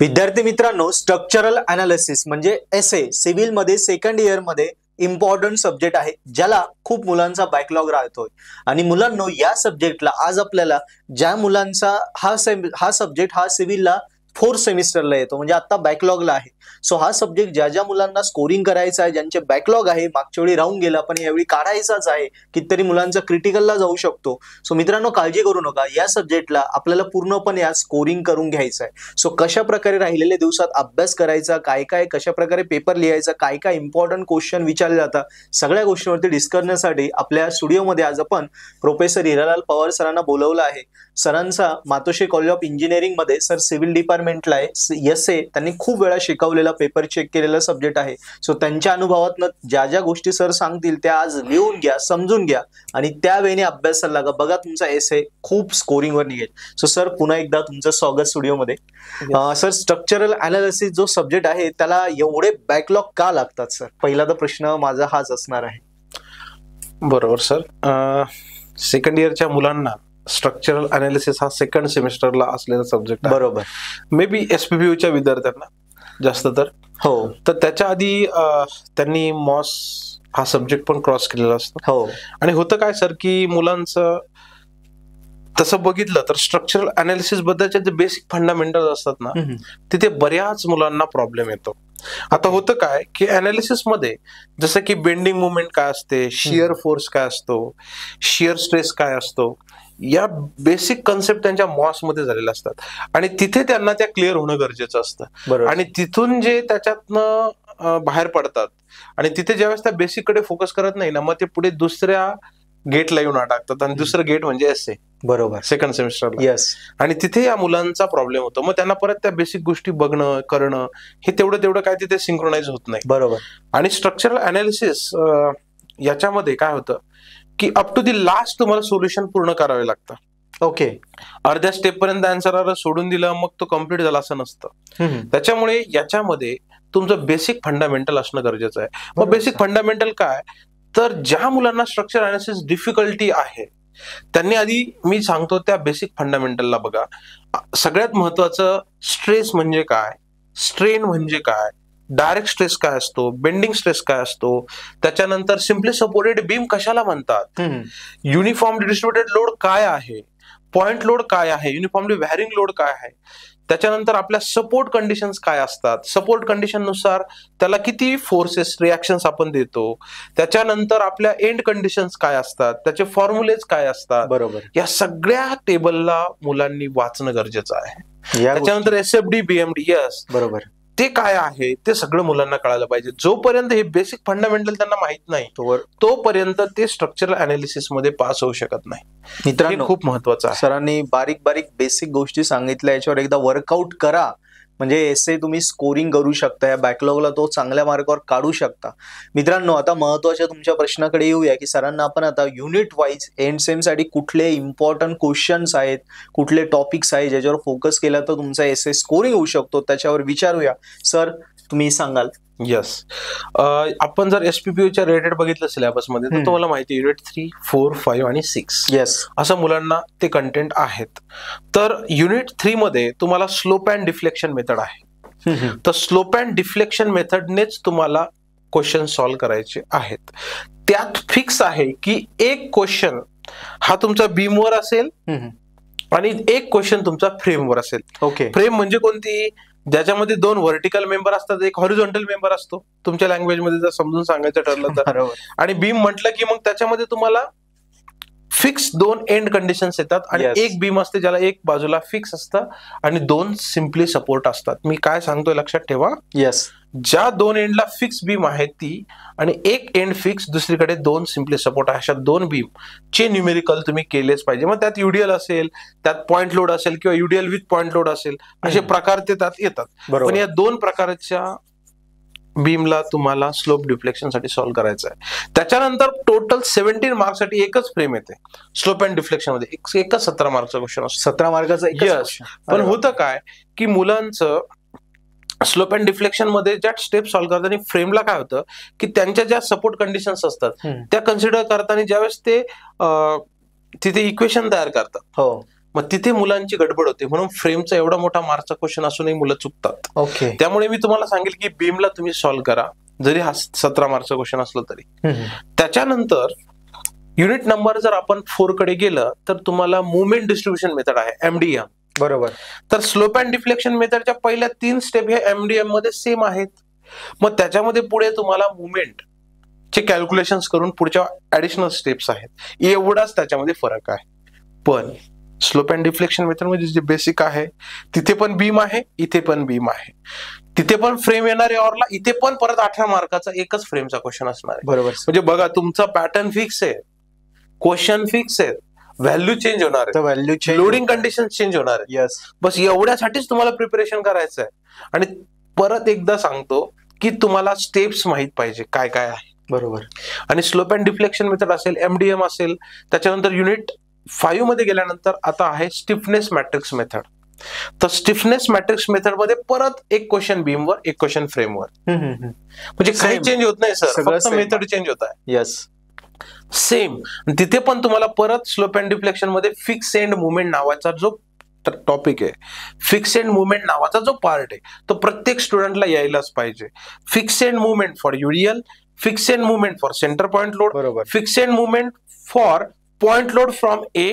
विद्यार्थी मित्रांनो, structural analysis म्हणजे एसए सिव्हिल मध्ये सेकंड इयर मध्ये इम्पॉर्टंट सब्जेक्ट आहे, ज्याला खूप मुलांचा बॅकलॉग राहतोय. आणि मुलांनो, या सब्जेक्टला आज आपल्याला ज्या मुलांचा हा सब्जेक्ट हा सिव्हिलला फोर्थ सेमिस्टरला येतो, म्हणजे आता बॅकलॉगला आहे. सो हा सब्जेक्ट ज्या ज्या मुलांना स्कोरिंग करायचा आहे, ज्यांचे बॅकलॉग आहे, मागच्या वेळी राहून गेला पण यावेळी काढायचाच आहे, कितीतरी मुलांचा क्रिटिकलला जाऊ शकतो. सो मित्रांनो, काळजी करू नका, या सब्जेक्टला आपल्याला पूर्णपणे आज स्कोरिंग करून घ्यायचं आहे. सो कशा प्रकारे राहिलेल्या दिवसात अभ्यास करायचा, काय काय कशा प्रकारे पेपर लिहायचा, काय काय इम्पॉर्टंट क्वेश्चन विचारले जातात, सगळ्या गोष्टींवरती डिस्कस करण्यासाठी आपल्या स्टुडिओमध्ये आज आपण प्रोफेसर हिरालाल पवार सरांना बोलवलं आहे. सरांचा मातोश्री कॉलेज ऑफ इंजिनिअरिंग मध्ये सर सिव्हिल डिपार्टमेंटला आहे. एसए त्यांनी खूप वेळा शिकवलेला, पेपर चेक केलेला सब्जेक्ट आहे. सो त्यांच्या अनुभवातनं ज्या ज्या गोष्टी सर सांगतील त्या आज लिहून घ्या, समजून घ्या आणि त्यावेळी अभ्यासाला लागा. बघा, तुमचा एसए खूप स्कोरिंग वर निघेल. सो सर, पुन्हा एकदा तुमचं स्वागत स्टुडिओमध्ये. सर, स्ट्रक्चरल अनालिसिस जो सब्जेक्ट आहे त्याला एवढे बॅकलॉग का लागतात सर? पहिला तर प्रश्न माझा हाच असणार आहे. बरोबर सर, सेकंड इयरच्या मुलांना स्ट्रक्चरल अनालिसिस हा सेकंड सेमिस्टरला असलेला सब्जेक्ट आहे. बरोबर. मे बी एसपीपीयूच्या विद्यार्थ्यांना जास्त तर हो. तर त्याच्या आधी त्यांनी मॉस हा सब्जेक्ट पण क्रॉस केलेला असतो. हो. आणि होतं काय सर की मुलांचं तसं बघितलं तर स्ट्रक्चरल अनालिसिस बद्दलचे जे बेसिक फंडामेंटल असतात ना, तिथे बऱ्याच मुलांना प्रॉब्लेम येतो. आता होतं काय की अनालिसिस मध्ये जसं की बेंडिंग मुवमेंट काय असते, शिअर फोर्स काय असतो, शिअर स्ट्रेस काय असतो, या बेसिक कन्सेप्ट त्यांच्या मॉस मध्ये झालेल्या असतात आणि तिथे त्यांना त्या क्लिअर होणं गरजेचं असतं. आणि तिथून जे त्याच्यातनं बाहेर पडतात आणि तिथे ज्यावेळेस त्या बेसिक कडे फोकस करत नाही ना, मग ते पुढे दुसऱ्या गेटला येऊन अटकतात. आणि दुसरं गेट म्हणजे एसए. बरोबर. सेकंड सेमिस्टरला. यस. आणि तिथे या मुलांचा प्रॉब्लेम होतो. मग त्यांना परत त्या बेसिक गोष्टी बघणं, करणं हे तेवढं काय तिथे सिंक्रोनाइज होत नाही. बरोबर. आणि स्ट्रक्चरल अनालिसिस याच्यामध्ये काय होतं की अप टू दी लास्ट तुम्हाला सोल्युशन पूर्ण करावे लागतं. ओके. अर्ध्या स्टेप पर्यंत आन्सर सोडून दिलं मग तो कम्प्लीट झाला असं नसतं. त्याच्यामुळे याच्यामध्ये तुमचं बेसिक फंडामेंटल असणं गरजेचं आहे. मग बेसिक फंडामेंटल काय, तर ज्या मुलांना स्ट्रक्चर अनालिसिस डिफिकल्टी आहे त्यांनी आधी मी सांगतो त्या बेसिक फंडामेंटलला बघा. सगळ्यात महत्वाचं स्ट्रेस म्हणजे काय, स्ट्रेन म्हणजे काय, डायरेक्ट स्ट्रेस काय असतो, बेंडिंग स्ट्रेस काय असतो, त्याच्यानंतर सिम्पली सपोर्टेड बीम कशाला म्हणतात, युनिफॉर्मली डिस्ट्रीब्युटेड लोड काय आहे, पॉइंट लोड काय आहे, युनिफॉर्मली व्हॅरिंग लोड काय आहे, त्याच्यानंतर आपल्या सपोर्ट कंडिशन्स काय असतात, सपोर्ट कंडिशन नुसार त्याला किती फोर्सेस रिॲक्शन्स आपण देतो, त्याच्यानंतर आपल्या एंड कंडिशन्स काय असतात, त्याचे फॉर्म्युलेज काय असतात. बरोबर. या सगळ्या टेबलला मुलांनी वाचणं गरजेचं आहे. त्याच्यानंतर एसएफडी बीएमडी, यस बरोबर, ते काय आहे ते सगळं मुलांना कळायला पाहिजे. जोपर्यंत हे बेसिक फंडामेंटल त्यांना माहित नाही तोपर्यंत ते स्ट्रक्चरल अनालिसिस मध्ये पास होऊ शकत नाही. मित्रांनो, खूप महत्वाचं आहे. सरांनी बारीक बारीक बेसिक गोष्टी सांगितल्या, याच्यावर एकदा वर्कआउट करा म्हणजे एसए तुम्ही स्कोरिंग करू शकता. या बॅकलॉगला तो चांगल्या मार्कावर काढू शकता. मित्रांनो, आता महत्वाच्या तुमच्या प्रश्नाकडे येऊया की सरांना आपण आता युनिट वाईज एंड सेम साठी कुठले इम्पॉर्टंट क्वेश्चन्स आहेत, कुठले टॉपिक्स आहेत ज्याच्यावर फोकस केला तर तुमचा एसए स्कोरिंग होऊ शकतो, त्याच्यावर विचारूया. सर, तुम्ही सांगाल? यस. आपण जर एसपीपीयूच्या रिलेटेड बघितलं सिलेबस मध्ये तर तुम्हाला माहिती युनिट 3, 4, 5 आणि 6 यस असं मुलांना ते कंटेंट आहेत. तर युनिट 3 मध्ये तुम्हाला स्लोप अँड डिफ्लेक्शन मेथड आहे. तर स्लोप अँड डिफ्लेक्शन मेथडनेच तुम्हाला क्वेश्चन सॉल्व्ह करायचे आहेत. त्यात फिक्स आहे की एक क्वेश्चन हा तुमचा बीमवर असेल आणि एक क्वेश्चन तुमचा फ्रेमवर असेल. ओके. फ्रेम म्हणजे कोणती, ज्याच्यामध्ये 2 व्हर्टिकल मेंबर असतात, एक हॉरिझॉन्टल मेंबर असतो तुमच्या लँग्वेज मध्ये जर समजून सांगायचं ठरलं तर. आणि बीम म्हटलं की मग त्याच्यामध्ये तुम्हाला फिक्स 2 एंड कंडिशन्स येतात आणि एक बीम असते ज्याला एक बाजूला फिक्स असतं आणि 2 सिम्पली सपोर्ट असतात. मी काय सांगतोय लक्षात ठेवा. यस. ज्या 2 एंडला फिक्स बीम आहे ती आणि एक एंड फिक्स, दुसरीकडे 2 सिम्पली सपोर्ट आहे, अशा 2 बीम चे न्यूमेरिकल तुम्ही केलेच पाहिजे. मग त्यात युडीएल असेल, त्यात पॉइंट लोड असेल किंवा युडीएल विथ पॉइंट लोड असेल, असे प्रकार ते त्यात येतात. पण या 2 प्रकारच्या बीमला तुम्हाला स्लोप डिफ्लेक्शन साठी सॉल्व्ह करायचं आहे. त्याच्यानंतर टोटल 17 मार्क्ससाठी एकच फ्रेम येते स्लोप अँड डिफ्लेक्शन मध्ये, एकच 17 मार्कचा क्वेश्चन असतो. 17 मार्काचा. यस. पण होतं काय की मुलांचं स्लोप अँड डिफ्लेक्शन मध्ये ज्या स्टेप सॉल्व्ह करताना फ्रेमला काय होतं की त्यांच्या ज्या सपोर्ट कंडिशन्स असतात त्या कन्सिडर करताना ज्यावेळेस ते तिथे इक्वेशन तयार करतात मग तिथे मुलांची गडबड होते, म्हणून फ्रेमचा एवढा मोठा मार्कचा क्वेश्चन असूनही मुलं चुकतात. ओके. त्यामुळे मी तुम्हाला सांगेल की बीमला तुम्ही सॉल्व्ह करा, जरी हा 17 मार्कचा क्वेश्चन असला तरी. त्याच्यानंतर युनिट नंबर जर आपण 4 कडे गेलं तर तुम्हाला मुवमेंट डिस्ट्रीब्युशन मेथड आहे, MDM. बरोबर. तर स्लोप अँड डिफ्लेक्शन मेथडच्या पहिल्या 3 स्टेप हे MDM मध्ये सेम आहेत. मग त्याच्यामध्ये पुढे तुम्हाला मुवमेंट चे कॅल्क्युलेशन्स करून पुढच्या ऍडिशनल स्टेप्स आहेत, एवढाच त्याच्यामध्ये फरक आहे. पण स्लोप अँड डिफ्लेक्शन मेथड मध्ये जे बेसिक आहे तिथे पण बीम आहे, इथे पण बीम आहे, तिथे पण फ्रेम येणार आहे ऑरला, इथे पण परत 18 मार्काचा एकच फ्रेमचा क्वेश्चन असणार आहे. बरोबर. म्हणजे बघा, तुमचा पॅटर्न फिक्स आहे, क्वेश्चन फिक्स आहे, व्हॅल्यू चेंज होणार आहे, value change, loading condition change होणार आहे. यस. बस एवढ्यासाठीच तुम्हाला प्रिपरेशन करायचं आहे. आणि परत एकदा सांगतो की तुम्हाला स्टेप्स माहित पाहिजे काय काय आहे. बरोबर. आणि स्लोप अँड डिफ्लेक्शन मेथड असेल, MDM असेल, त्याच्यानंतर युनिट 5 मध्ये गेल्यानंतर आता आहे स्टिफनेस मॅट्रिक्स मेथड. तर स्टिफनेस मॅट्रिक्स मेथड मध्ये परत एक क्वेश्चन बीमवर, एक क्वेश्चन फ्रेमवर, म्हणजे काही चेंज होत नाही सर, फक्त मेथड चेंज होत आहे. Yes, same. तिथे पण तुम्हाला परत स्लोप अँड डिफ्लेक्शन मध्ये फिक्स एंड मुवमेंट नावाचा जो टॉपिक आहे, फिक्स एंड मुवमेंट नावाचा जो पार्ट आहे तो प्रत्येक स्टुडंटला यायलाच पाहिजे. Fix end movement for UDL, fix end movement for center point load, बरोबर, fix end movement for point load from A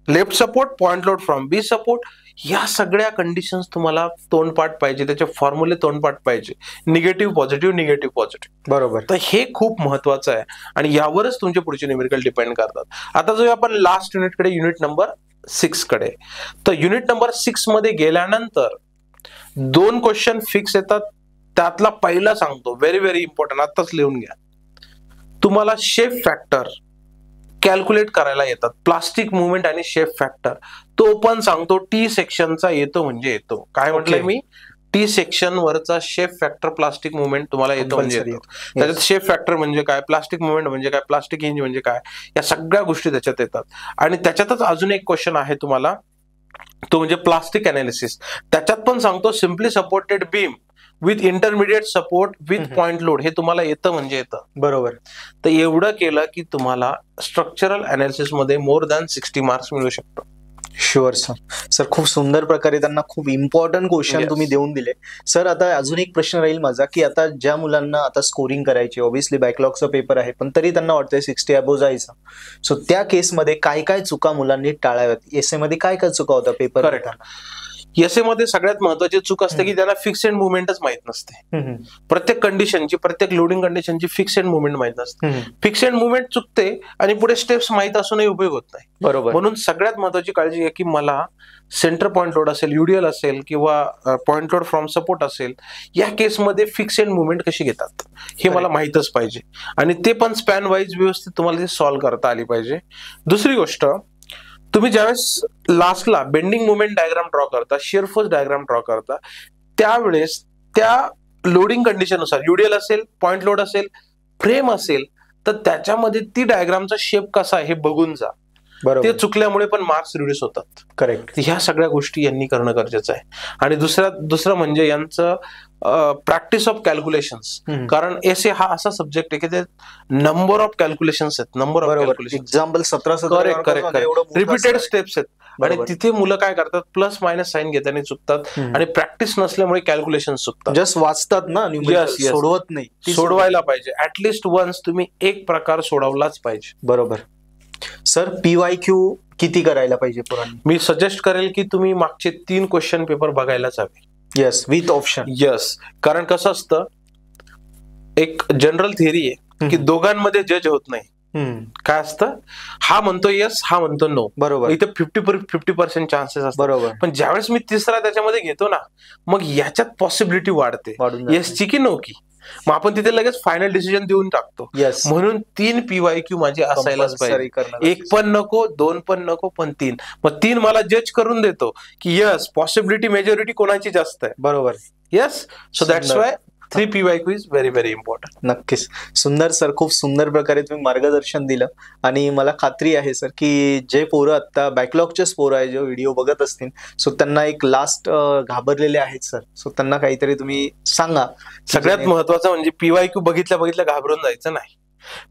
left support, point load from B support. या सगळ्या कंडिशन्स तुम्हाला तोंडपाठ पाहिजे, त्याचे फॉर्म्युले तोंडपाठ पाहिजे, निगेटिव्ह पॉझिटिव्ह, निगेटिव्ह पॉझिटिव्ह. बरोबर. तर हे खूप महत्वाचं आहे आणि यावरच तुमचे पुढचे न्यूमेरिकल डिपेंड करतात. आता जो आपण लास्ट युनिटकडे, युनिट नंबर 6 कडे, तर युनिट नंबर 6 मध्ये गेल्यानंतर 2 क्वेश्चन फिक्स येतात. त्यातला पहिला सांगतो, व्हेरी व्हेरी इम्पॉर्टंट, आताच लिहून घ्या. तुम्हाला शेप फॅक्टर कॅल्क्युलेट करायला येतात, प्लास्टिक मुवमेंट आणि शेप फॅक्टर. तो पण सांगतो, टी सेक्शनचा येतो म्हणजे येतो. काय म्हटलंय मी? टी सेक्शन वरचा शेप फॅक्टर प्लास्टिक मुवमेंट तुम्हाला येतो म्हणजे येतो. त्याच्यात शेप फॅक्टर म्हणजे काय, प्लास्टिक मुवमेंट म्हणजे काय, प्लास्टिक हिंज म्हणजे काय, या सगळ्या गोष्टी त्याच्यात येतात. आणि त्याच्यातच अजून एक क्वेश्चन आहे तुम्हाला, तो म्हणजे प्लास्टिक अनालिसिस. त्याच्यात पण सांगतो, simply supported beam width intermediate support with point load, हे तुम्हाला येतं म्हणजे येतं. बरोबर. तर एवढं केलं की तुम्हाला स्ट्रक्चरल अनालिसिस मध्ये मोर दॅन 60 मार्क्स मिळू शकतात. Sure sir. सर, खूप सुंदर प्रकारे त्यांना खूप इम्पॉर्टंट क्वेश्चन तुम्ही देऊन दिले. सर, आता अजून एक प्रश्न राहील माझा, की आता ज्या मुलांना आता स्कोरिंग करायची, ऑब्व्हियसली बॅकलॉगचा पेपर आहे, पण तरी त्यांना वाटतंय 60 अबो जायचं, सो त्या केसमध्ये काय काय चुका मुलांनी टाळाव्यात? एसए मध्ये काय काय चुका होता पेपर? एसए मध्ये सगळ्यात महत्वाची चूक असते की त्याला फिक्स एंड मुवमेंटच माहित नसते. प्रत्येक कंडिशनची, प्रत्येक लोडिंग कंडिशनची फिक्स एंड मुवमेंट माहित नसते. फिक्स एंड मुवमेंट चुकते आणि पुढे स्टेप्स माहित असूनही उपयोग होत नाही. बरोबर. म्हणून सगळ्यात महत्वाची काळजी आहे की मला सेंटर पॉइंट लोड असेल, युडियल असेल किंवा पॉइंट लोड फ्रॉम सपोर्ट असेल, या केसमध्ये फिक्स एंड मुवमेंट कशी घेतात हे मला माहितच पाहिजे. आणि ते पण स्पॅन वाईज व्यवस्थित तुम्हाला ते सॉल्व्ह करता आली पाहिजे. दुसरी गोष्ट, तुम्ही ज्यावेळेस लास्टला बेंडिंग मुवमेंट डायग्राम ड्रॉ करता, शिअर फोर्स डायग्राम ड्रॉ करता, त्यावेळेस त्या लोडिंग कंडिशननुसार, युडियल असेल, पॉइंट लोड असेल, फ्रेम असेल, तर त्याच्यामध्ये ती डायग्रामचा शेप कसा आहे हे बघून जा. ते चुकल्यामुळे पण मार्क्स रिड्यूस होतात. करेक्ट. ह्या सगळ्या गोष्टी यांनी करणं गरजेचं आहे. आणि दुसरं म्हणजे यांचं प्रॅक्टिस ऑफ कॅल्क्युलेशन्स. कारण एसए हा असा सब्जेक्ट आहे की ते नंबर ऑफ कॅल्क्युलेशन्स आहेत, number of calculation. Example 17 correct repeated steps आहेत. आणि तिथे मुलं काय करतात, प्लस मायनस साईन घेताना चुकतात आणि प्रॅक्टिस नसल्यामुळे कॅल्क्युलेशन चुकतात. जस्ट वाचतात ना, सोडवत नाही. सोडवायला पाहिजे. ऍटलिस्ट वन्स तुम्ही एक प्रकार सोडवलाच पाहिजे. बरोबर. सर, PYQ किती करायला पाहिजे पुराणी? मी सजेस्ट करेल की तुम्ही मागचे 3 क्वेश्चन पेपर बघायलाच हवे. Yes, with option. येस, कारण कसं असतं, एक जनरल थिअरी आहे की दोघांमध्ये जज होत नाही. काय असतं, हा म्हणतो येस, हा म्हणतो नो. बरोबर. इथे 50% चान्सेस असतात. बरोबर. पण ज्यावेळेस मी तिसरा त्याच्यामध्ये घेतो ना, मग याच्यात पॉसिबिलिटी वाढते, येसची की नो की. मग आपण तिथे लगेच फायनल डिसिजन देऊन टाकतो. म्हणून 3 PYQ माझे असायलाच पाहिजे. 1 पण नको, 2 पण नको, पण 3. मग 3 मला जज करून देतो की यस, पॉसिबिलिटी मेजॉरिटी कोणाची जास्त आहे. बरोबर. Yes, so that's why 3 PYQ is very very important. नक्कीच. सुंदर सर, खूप सुंदर प्रकारे तुम्ही मार्गदर्शन दिलं. आणि मला खात्री आहे सर की जे पोरं आता बॅकलॉगचेच पोरं आहे, जे व्हिडिओ बघत असतील, सो त्यांना एक लास्ट घाबरलेले आहेत सर, सो त्यांना काहीतरी तुम्ही सांगा. सगळ्यात महत्वाचं म्हणजे PYQ बघितल्या घाबरून जायचं नाही.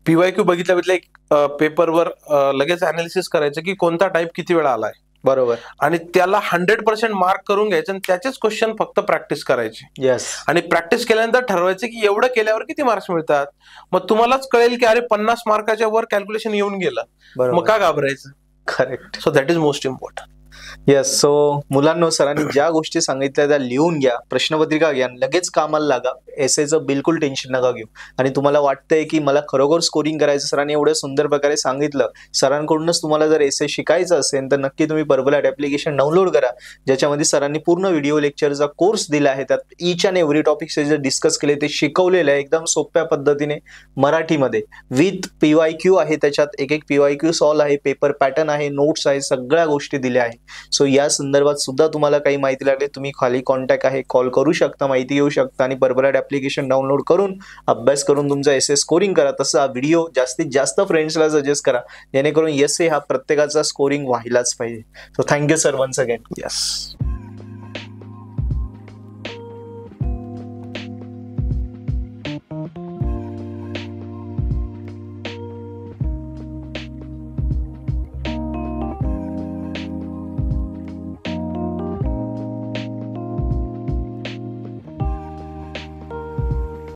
PYQ बघितल्या एक पेपरवर लगेच अनालिसिस करायचं की कोणता टाईप किती वेळा आलाय. बरोबर. आणि त्याला 100% मार्क करून घ्यायचं आणि त्याचेच क्वेश्चन फक्त प्रॅक्टिस करायचे. येस. आणि प्रॅक्टिस केल्यानंतर ठरवायचं की एवढं केल्यावर किती मार्क्स मिळतात. मग तुम्हालाच कळेल की अरे 50 मार्काच्या वर कॅल्क्युलेशन येऊन गेलं, मग का घाबरायचं. Correct. So that is most important. Yes. So मुलांनो, सरांनी ज्या गोष्टी सांगितल्या त्या लिहून घ्या, प्रश्नपत्रिका घ्या, लगेच कामाला लागा. एसेचं बिलकुल टेन्शन नका घेऊ. आणि तुम्हाला वाटतंय की मला खरोखर स्कोरिंग करायचं, सरांनी एवढ्या सुंदर प्रकारे सांगितलं, सरांकडूनच तुम्हाला जर एसे शिकायचं असेल तर नक्की तुम्ही पर्पल हॅट ऍप्लिकेशन डाउनलोड करा, ज्याच्यामध्ये सरांनी पूर्ण व्हिडिओ लेक्चरचा कोर्स दिला आहे. त्यात ईच अँड एव्हरी टॉपिक जे डिस्कस केले ते शिकवलेलं आहे एकदम सोप्या पद्धतीने मराठीमध्ये, विथ PYQ आहे. त्याच्यात एक PYQ सॉल्व आहे, पेपर पॅटर्न आहे, नोट्स आहे, सगळ्या गोष्टी दिल्या आहे. सो या संदर्भात सुद्धा तुम्हाला काही माहिती लागली, तुम्ही खाली कॉन्टॅक्ट आहे, कॉल करू शकता, माहिती घेऊ शकता आणि पर्पल हॅट ऍप्लिकेशन डाउनलोड करून अभ्यास करून तुमचा एसे स्कोरिंग करा. तसं हा व्हिडिओ जास्तीत जास्त फ्रेंड्सला सजेस्ट करा, जेणेकरून एसे हा प्रत्येकाचा स्कोरिंग व्हायलाच पाहिजे. So thank you sir once again. Yes.